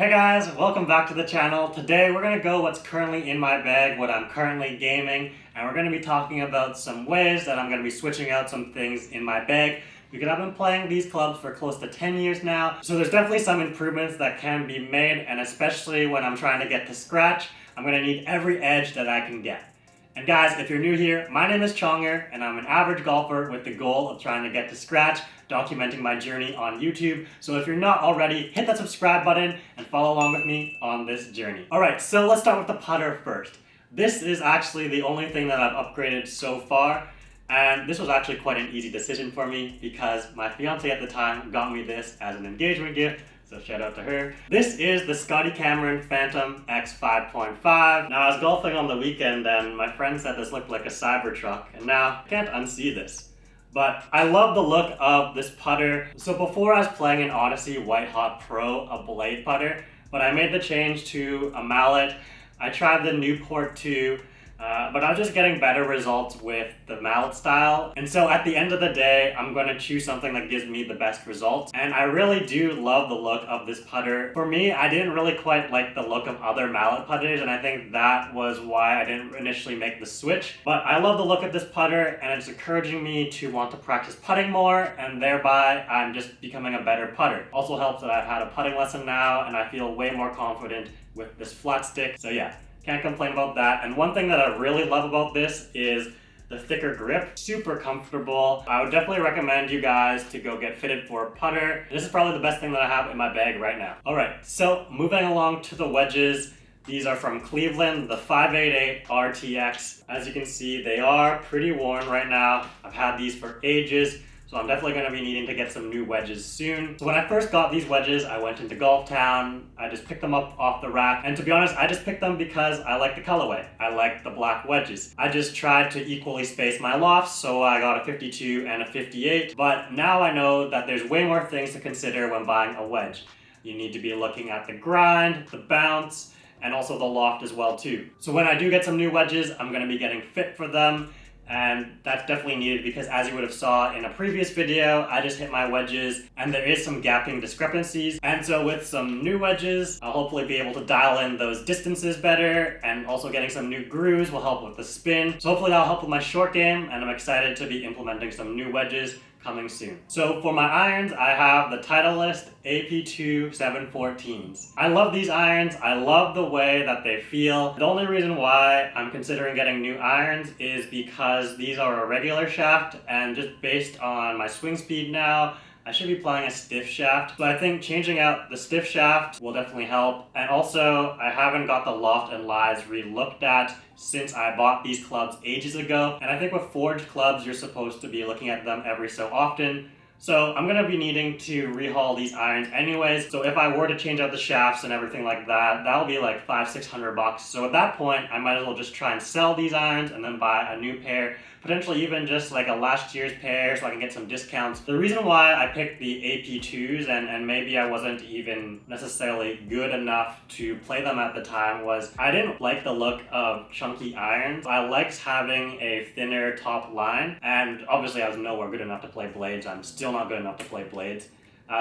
Hey guys, welcome back to the channel. Today we're going to go what's currently in my bag, what I'm currently gaming, and we're going to be talking about some ways that I'm going to be switching out some things in my bag because I've been playing these clubs for close to 10 years now, so there's definitely some improvements that can be made, and especially when I'm trying to get to scratch, I'm going to need every edge that I can get. And guys, if you're new here, my name is Chonger, and I'm an average golfer with the goal of trying to get to scratch, documenting my journey on YouTube. So if you're not already, hit that subscribe button and follow along with me on this journey. Alright, so let's start with the putter first. This is actually the only thing that I've upgraded so far, and this was actually quite an easy decision for me because my fiance at the time got me this as an engagement gift. So shout out to her. This is the Scotty Cameron Phantom X 5.5. Now I was golfing on the weekend and my friend said this looked like a Cybertruck, and now I can't unsee this. But I love the look of this putter. So before I was playing an Odyssey White Hot Pro, a blade putter, but I made the change to a mallet. I tried the Newport 2. But I was just getting better results with the mallet style. And so at the end of the day, I'm going to choose something that gives me the best results. And I really do love the look of this putter. For me, I didn't really quite like the look of other mallet putters, and I think that was why I didn't initially make the switch. But I love the look of this putter, and it's encouraging me to want to practice putting more, and thereby I'm just becoming a better putter. Also helps that I've had a putting lesson now, and I feel way more confident with this flat stick. So yeah. Can't complain about that. And one thing that I really love about this is the thicker grip. Super comfortable. I would definitely recommend you guys to go get fitted for a putter. This is probably the best thing that I have in my bag right now. Alright, so moving along to the wedges. These are from Cleveland, the 588 RTX. As you can see, they are pretty worn right now. I've had these for ages. So I'm definitely going to be needing to get some new wedges soon. So when I first got these wedges, I went into Golf Town. I just picked them up off the rack. And to be honest, I just picked them because I like the colorway. I like the black wedges. I just tried to equally space my lofts, so I got a 52 and a 58. But now I know that there's way more things to consider when buying a wedge. You need to be looking at the grind, the bounce, and also the loft as well too. So when I do get some new wedges, I'm going to be getting fit for them. And that's definitely needed because, as you would have saw in a previous video, I just hit my wedges and there is some gapping discrepancies. And so with some new wedges, I'll hopefully be able to dial in those distances better, and also getting some new grooves will help with the spin. So hopefully that'll help with my short game, and I'm excited to be implementing some new wedges coming soon. So for my irons, I have the Titleist AP2 714s. I love these irons. I love the way that they feel. The only reason why I'm considering getting new irons is because these are a regular shaft, and just based on my swing speed now, I should be playing a stiff shaft. So I think changing out the stiff shaft will definitely help. And also, I haven't got the loft and lies re-looked at since I bought these clubs ages ago. And I think with forged clubs, you're supposed to be looking at them every so often. So I'm going to be needing to rehaul these irons anyways. So if I were to change out the shafts and everything like that, that'll be like $500-600. So at that point, I might as well just try and sell these irons and then buy a new pair. Potentially even just like a last year's pair so I can get some discounts. The reason why I picked the AP2s and maybe I wasn't even necessarily good enough to play them at the time was I didn't like the look of chunky irons. I liked having a thinner top line, and obviously I was nowhere good enough to play blades. I'm still not good enough to play blades.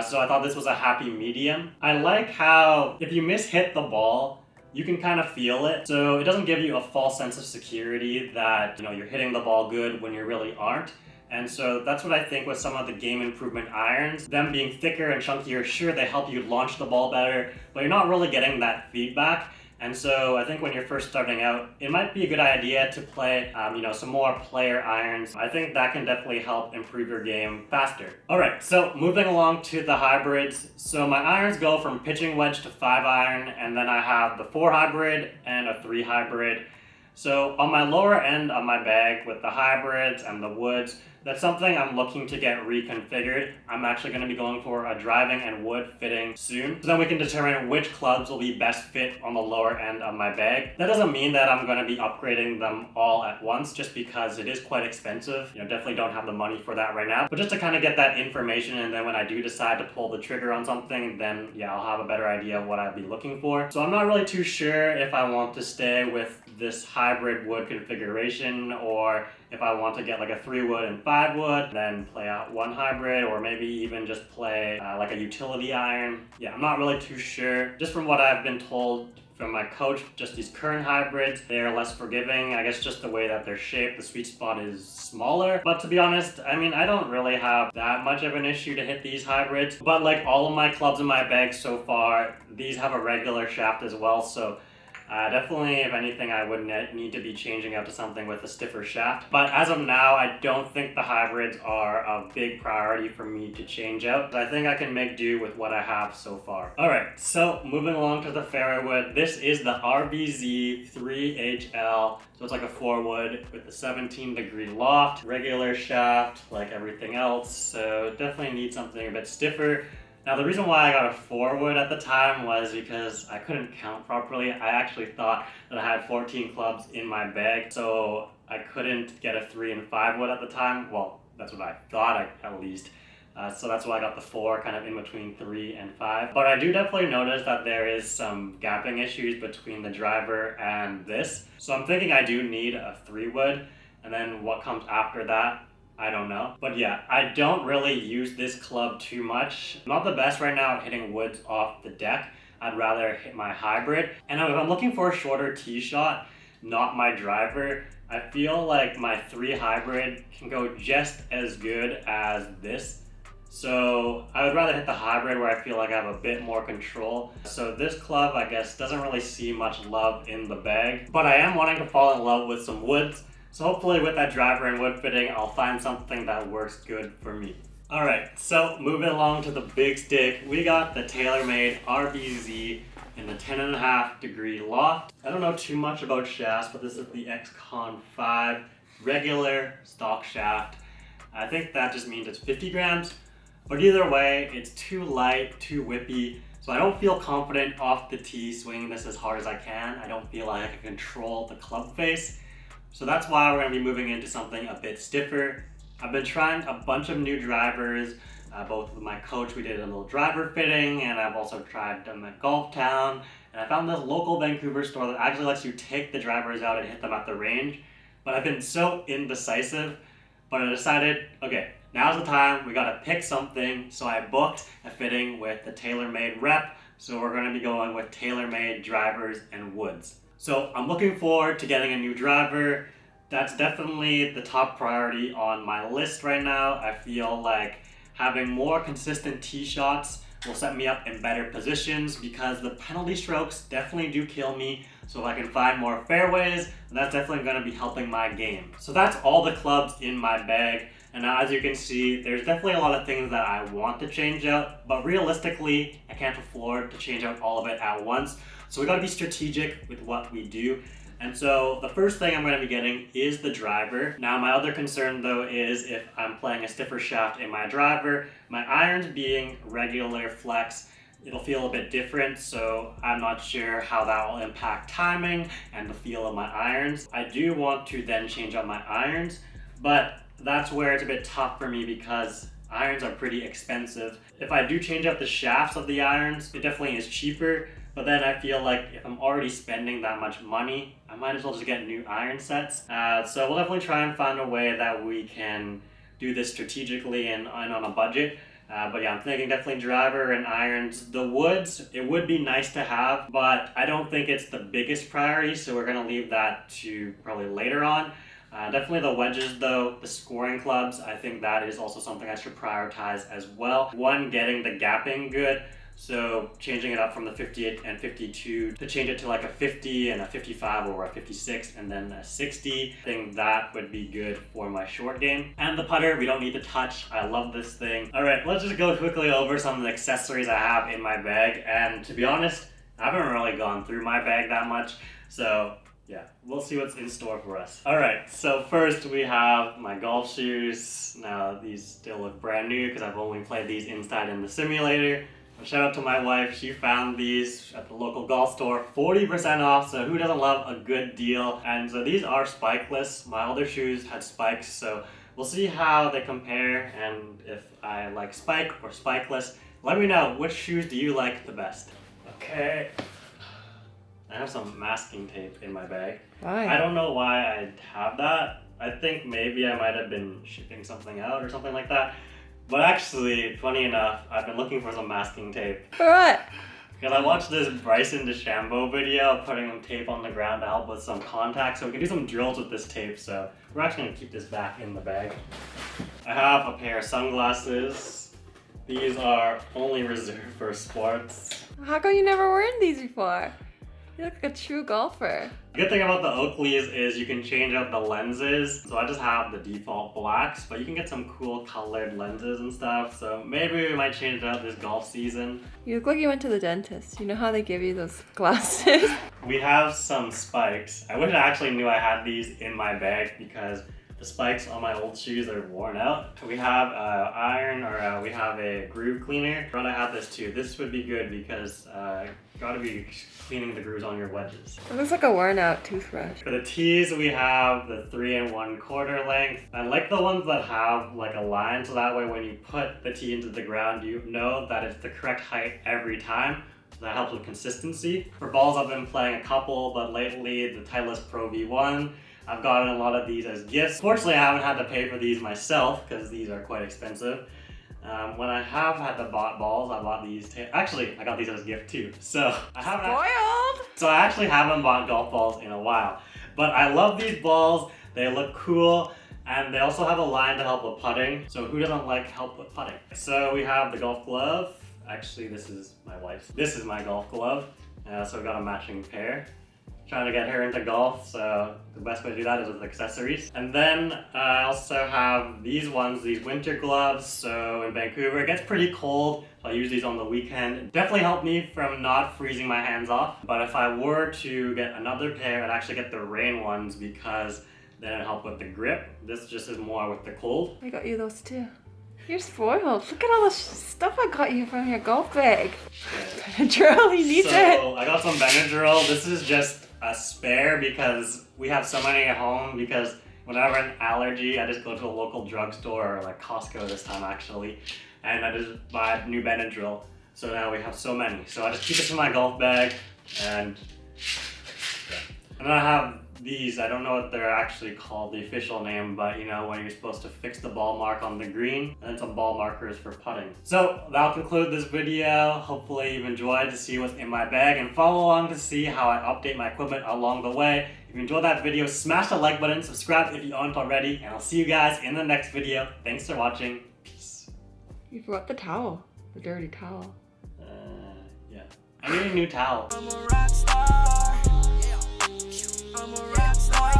So I thought this was a happy medium. I like how if you mishit the ball, you can kind of feel it. So it doesn't give you a false sense of security that, you're hitting the ball good when you really aren't. And so that's what I think with some of the game improvement irons. Them being thicker and chunkier, sure, they help you launch the ball better, but you're not really getting that feedback. And so I think when you're first starting out, it might be a good idea to play, some more player irons. I think that can definitely help improve your game faster. All right, so moving along to the hybrids. So my irons go from pitching wedge to 5-iron, and then I have the 4 hybrid and a 3 hybrid. So on my lower end of my bag with the hybrids and the woods, that's something I'm looking to get reconfigured. I'm actually going to be going for a driving and wood fitting soon. So then we can determine which clubs will be best fit on the lower end of my bag. That doesn't mean that I'm going to be upgrading them all at once just because it is quite expensive. Definitely don't have the money for that right now. But just to kind of get that information, and then when I do decide to pull the trigger on something, then yeah, I'll have a better idea of what I'd be looking for. So I'm not really too sure if I want to stay with this hybrid wood configuration, or if I want to get like a 3 wood and 5 wood, then play out one hybrid, or maybe even just play like a utility iron. Yeah, I'm not really too sure. Just from what I've been told from my coach, just these current hybrids, they are less forgiving. I guess just the way that they're shaped, the sweet spot is smaller. But to be honest, I mean, I don't really have that much of an issue to hit these hybrids. But like all of my clubs in my bag so far, these have a regular shaft as well. So definitely, if anything, I would need to be changing out to something with a stiffer shaft. But as of now, I don't think the hybrids are a big priority for me to change out. I think I can make do with what I have so far. Alright, so moving along to the fairway wood. This is the RBZ 3HL. So it's like a 4 wood with a 17-degree loft, regular shaft like everything else. So definitely need something a bit stiffer. Now the reason why I got a 4 wood at the time was because I couldn't count properly. I actually thought that I had 14 clubs in my bag, so I couldn't get a 3 and 5 wood at the time. Well, that's what I thought at least. So that's why I got the 4, kind of in between 3 and 5. But I do definitely notice that there is some gapping issues between the driver and this. So I'm thinking I do need a 3 wood, and then what comes after that, I don't know. But yeah, I don't really use this club too much. I'm not the best right now at hitting woods off the deck. I'd rather hit my hybrid. And if I'm looking for a shorter tee shot, not my driver, I feel like my 3 hybrid can go just as good as this. So I would rather hit the hybrid where I feel like I have a bit more control. So this club, I guess, doesn't really see much love in the bag. But I am wanting to fall in love with some woods. So hopefully with that driver and wood fitting, I'll find something that works good for me. Alright, so moving along to the big stick, we got the TaylorMade RBZ in the 10.5-degree loft. I don't know too much about shafts, but this is the XCon 5 regular stock shaft. I think that just means it's 50 grams, but either way, it's too light, too whippy. So I don't feel confident off the tee swinging this as hard as I can. I don't feel like I can control the club face. So that's why we're going to be moving into something a bit stiffer. I've been trying a bunch of new drivers, both with my coach. We did a little driver fitting, and I've also tried them at Golf Town. And I found this local Vancouver store that actually lets you take the drivers out and hit them at the range. But I've been so indecisive, but I decided, okay, now's the time, we gotta pick something. So I booked a fitting with the TaylorMade rep. So we're gonna be going with TaylorMade drivers and woods. So I'm looking forward to getting a new driver. That's definitely the top priority on my list right now. I feel like having more consistent tee shots will set me up in better positions because the penalty strokes definitely do kill me. So if I can find more fairways, that's definitely going to be helping my game. So that's all the clubs in my bag. And now, as you can see, there's definitely a lot of things that I want to change out, but realistically, I can't afford to change out all of it at once. So we gotta be strategic with what we do. And so the first thing I'm gonna be getting is the driver. Now my other concern though is if I'm playing a stiffer shaft in my driver, my irons being regular flex, it'll feel a bit different. So I'm not sure how that will impact timing and the feel of my irons. I do want to then change out my irons, but that's where it's a bit tough for me because irons are pretty expensive. If I do change out the shafts of the irons, it definitely is cheaper. But then I feel like if I'm already spending that much money, I might as well just get new iron sets. So we'll definitely try and find a way that we can do this strategically and on a budget. But yeah, I'm thinking definitely driver and irons. The woods, it would be nice to have, but I don't think it's the biggest priority, so we're gonna leave that to probably later on. Definitely the wedges though, the scoring clubs, I think that is also something I should prioritize as well. One, getting the gapping good. So changing it up from the 58 and 52 to change it to like a 50 and a 55 or a 56 and then a 60. I think that would be good for my short game. And the putter, we don't need to touch. I love this thing. All right, let's just go quickly over some of the accessories I have in my bag. And to be honest, I haven't really gone through my bag that much. So yeah, we'll see what's in store for us. All right, so first we have my golf shoes. Now these still look brand new because I've only played these inside in the simulator. Shout out to my wife, she found these at the local golf store, 40% off, so who doesn't love a good deal? And so these are spikeless. My other shoes had spikes, so we'll see how they compare and if I like spike or spikeless. Let me know, which shoes do you like the best? Okay. I have some masking tape in my bag. Why? I don't know why I have that. I think maybe I might have been shipping something out or something like that. But actually, funny enough, I've been looking for some masking tape. For what? Because I watched this Bryson DeChambeau video of putting some tape on the ground to help with some contact, so we can do some drills with this tape. So we're actually going to keep this back in the bag. I have a pair of sunglasses. These are only reserved for sports. How come you never worn these before? You look like a true golfer. The good thing about the Oakleys is you can change out the lenses. So I just have the default blacks, but you can get some cool colored lenses and stuff. So maybe we might change it out this golf season. You look like you went to the dentist. You know how they give you those glasses? We have some spikes. I wish I actually knew I had these in my bag because the spikes on my old shoes are worn out. We have we have a groove cleaner. But I have this too. This would be good because gotta be cleaning the grooves on your wedges. It looks like a worn out toothbrush. For the tees, we have the 3 1/4 length. I like the ones that have like a line, so that way when you put the tee into the ground, you know that it's the correct height every time. So that helps with consistency. For balls, I've been playing a couple, but lately the Titleist Pro V1. I've gotten a lot of these as gifts. Fortunately, I haven't had to pay for these myself because these are quite expensive. When I have had to buy balls, I bought these. Actually, I got these as a gift too. So I actually haven't bought golf balls in a while. But I love these balls. They look cool. And they also have a line to help with putting. So who doesn't like help with putting? So we have the golf glove. Actually, this is my wife's. This is my golf glove. So we got a matching pair. Trying to get her into golf, so the best way to do that is with accessories. And then I also have these ones, these winter gloves. So in Vancouver, it gets pretty cold, so I use these on the weekend. It definitely helped me from not freezing my hands off. But if I were to get another pair, I'd actually get the rain ones because then it'd help with the grip. This just is more with the cold. I got you those too. You're spoiled. Look at all the stuff I got you from your golf bag. Benadryl, you need it. So I got some Benadryl. This is just a spare because we have so many at home, because whenever I have an allergy, I just go to a local drugstore or like Costco this time actually, and I just buy new Benadryl. So now we have so many. So I just keep this in my golf bag, and then I have these. I don't know what they're actually called, the official name, but you know when you're supposed to fix the ball mark on the green, and then some ball markers for putting. So that'll conclude this video. Hopefully you've enjoyed to see what's in my bag, and follow along to see how I update my equipment along the way. If you enjoyed that video, smash the like button, subscribe if you aren't already, and I'll see you guys in the next video. Thanks for watching. Peace. You forgot the towel, the dirty towel. Yeah. I need a new towel. I'm a rock star. I'm a rock star.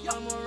I'm a